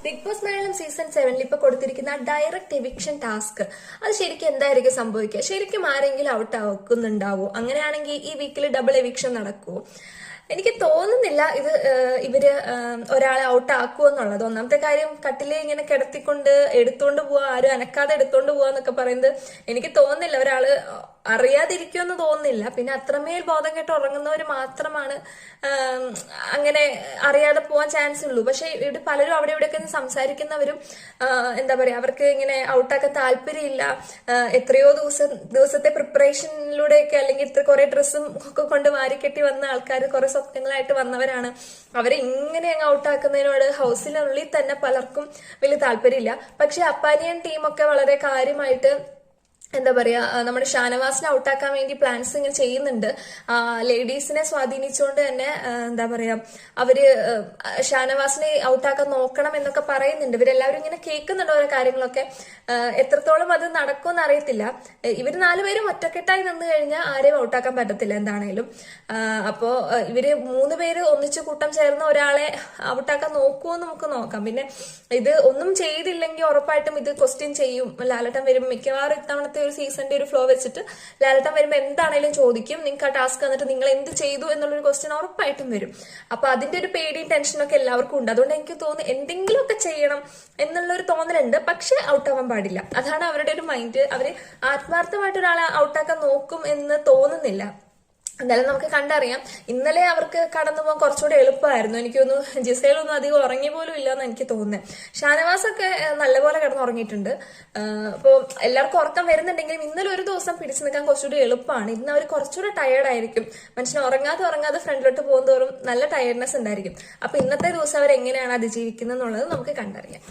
Big boss Malayalam season 7 ഇപ്പൊ കൊടുത്തിരിക്കുന്ന direct eviction task അത് ശരിക്കും എന്തായിരിക്കും സംഭവിക്കുക? ശരിക്കും ആരെങ്കിലും ഔട്ട് ആക്കുന്നുണ്ടാവോ? അങ്ങനെയാണെങ്കിൽ ഈ വീക്കിൽ ഡബിൾ എവിക്ഷൻ നടക്കുമോ? എനിക്ക് തോന്നുന്നില്ല ഇവര് ഒരാളെ ഔട്ട് ആക്കുമെന്നുള്ളത്. ഒന്നാമത്തെ കാര്യം, കട്ടിലെ ഇങ്ങനെ കിടത്തിക്കൊണ്ട് എടുത്തോണ്ട് പോവാ, ആരും അനക്കാതെ എടുത്തോണ്ട് പോവാന്നൊക്കെ പറയുന്നത് എനിക്ക് തോന്നുന്നില്ല ഒരാള് അറിയാതിരിക്കുമെന്ന് തോന്നുന്നില്ല. പിന്നെ അത്രമേൽ ബോധം കെട്ട് ഉറങ്ങുന്നവർ മാത്രമാണ് അങ്ങനെ അറിയാതെ പോവാൻ ചാൻസ് ഉള്ളൂ. പക്ഷെ ഇവിടെ പലരും അവിടെ ഇവിടെയൊക്കെ സംസാരിക്കുന്നവരും എന്താ പറയാ, അവർക്ക് ഇങ്ങനെ ഔട്ടാക്കാൻ താല്പര്യമില്ല. എത്രയോ ദിവസത്തെ പ്രിപ്പറേഷനിലൂടെയൊക്കെ അല്ലെങ്കിൽ ഇത്ര കുറെ ഡ്രസ്സും ഒക്കെ കൊണ്ട് മാരിക്കെട്ടി വന്ന ആൾക്കാർ കുറെ സ്വപ്നങ്ങളായിട്ട് വന്നവരാണ്. അവരെ ഇങ്ങനെ അങ്ങ് ഔട്ടാക്കുന്നതിനോട് ഹൗസിനുള്ളിൽ തന്നെ പലർക്കും വലിയ താല്പര്യമില്ല. പക്ഷെ അപ്പാനിയൻ ടീമൊക്കെ വളരെ കാര്യമായിട്ട് എന്താ പറയാ, നമ്മുടെ ഷാനവാസിനെ ഔട്ടാക്കാൻ വേണ്ടി പ്ലാൻസ് ഇങ്ങനെ ചെയ്യുന്നുണ്ട്. ലേഡീസിനെ സ്വാധീനിച്ചുകൊണ്ട് തന്നെ എന്താ പറയാ, അവര് ഷാനവാസിനെ ഔട്ടാക്കാൻ നോക്കണം എന്നൊക്കെ പറയുന്നുണ്ട്. ഇവരെല്ലാവരും ഇങ്ങനെ കേൾക്കുന്നുണ്ട് ഓരോ കാര്യങ്ങളൊക്കെ. എത്രത്തോളം അത് നടക്കുമെന്ന് അറിയത്തില്ല. ഇവര് 4 പേരും ഒറ്റക്കെട്ടായി നിന്ന് കഴിഞ്ഞാൽ ആരെയും ഔട്ടാക്കാൻ പറ്റത്തില്ല എന്താണേലും. അപ്പോ ഇവര് 3 പേര് ഒന്നിച്ച് കൂട്ടം ചേർന്ന് ഒരാളെ ഔട്ടാക്കാൻ നോക്കുമെന്ന് നമുക്ക് നോക്കാം. പിന്നെ ഇത് ഒന്നും ചെയ്തില്ലെങ്കിൽ ഉറപ്പായിട്ടും ഇത് ക്വസ്റ്റ്യൻ ചെയ്യും. ലാലട്ടൻ വരും മിക്കവാറും ഇത്തവണത്തെ ഒരു സീസണിന്റെ ഒരു ഫ്ലോ വെച്ചിട്ട് ലാലട്ടൻ വരുമ്പോൾ എന്താണേലും ചോദിക്കും, നിങ്ങൾക്ക് ആ ടാസ്ക് വന്നിട്ട് നിങ്ങൾ എന്ത് ചെയ്തു എന്നുള്ളൊരു ക്വസ്റ്റ്യൻ ഉറപ്പായിട്ടും വരും. അപ്പൊ അതിന്റെ ഒരു പേടിയും ടെൻഷനും ഒക്കെ എല്ലാവർക്കും ഉണ്ട്. അതുകൊണ്ട് എനിക്ക് തോന്നുന്നു എന്തെങ്കിലുമൊക്കെ ചെയ്യണം എന്നുള്ളൊരു തോന്നലുണ്ട്. പക്ഷെ ഔട്ടാവാൻ പാടില്ല, അതാണ് അവരുടെ ഒരു മൈൻഡ്. അവര് ആത്മാർത്ഥമായിട്ട് ഒരാളെ ഔട്ടാക്കാൻ നോക്കും എന്ന് തോന്നുന്നില്ല. എന്തായാലും നമുക്ക് കണ്ടറിയാം. ഇന്നലെ അവർക്ക് കടന്നു പോകാൻ കുറച്ചുകൂടെ എളുപ്പമായിരുന്നു. എനിക്കൊന്നും ജിസയിലൊന്നും അധികം ഉറങ്ങി പോലും ഇല്ലെന്ന് എനിക്ക് തോന്നുന്നത്. ഷാനവാസ് ഒക്കെ നല്ലപോലെ കിടന്ന് ഉറങ്ങിയിട്ടുണ്ട്. അപ്പോൾ എല്ലാവർക്കും ഉറക്കം വരുന്നുണ്ടെങ്കിലും ഇന്നലെ ഒരു ദിവസം പിടിച്ചു നിൽക്കാൻ കുറച്ചുകൂടി എളുപ്പമാണ്. ഇന്ന് അവർ കുറച്ചുകൂടെ ടയേർഡായിരിക്കും. മനുഷ്യനെ ഉറങ്ങാതെ ഫ്രണ്ടിലോട്ട് പോകുന്നതോറും നല്ല ടയർഡ്നെസ് ഉണ്ടായിരിക്കും. അപ്പൊ ഇന്നത്തെ ദിവസം അവർ എങ്ങനെയാണ് അതിജീവിക്കുന്നത് എന്നുള്ളത് നമുക്ക് കണ്ടറിയാം.